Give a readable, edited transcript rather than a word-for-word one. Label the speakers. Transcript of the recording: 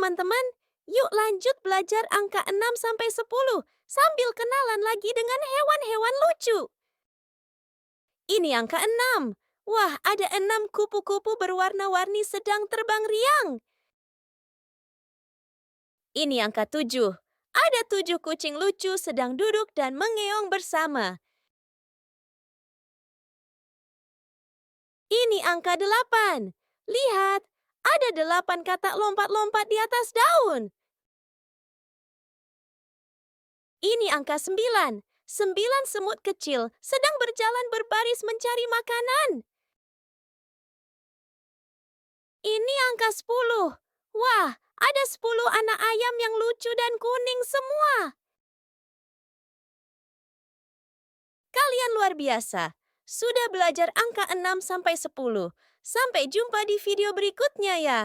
Speaker 1: teman-teman, yuk lanjut belajar angka 6 sampai 10 sambil kenalan lagi dengan hewan-hewan lucu. Ini angka 6. Wah, ada 6 kupu-kupu berwarna-warni sedang terbang riang. Ini angka 7. Ada 7 kucing lucu sedang duduk dan mengeong bersama. Ini angka 8. Lihat, ada 8 katak lompat-lompat di atas daun. Ini angka 9. 9 semut kecil sedang berjalan berbaris mencari makanan. Ini angka 10. Wah, ada 10 anak ayam yang lucu dan kuning semua. Kalian luar biasa. Sudah belajar angka 6 sampai 10. Sampai jumpa di video berikutnya ya.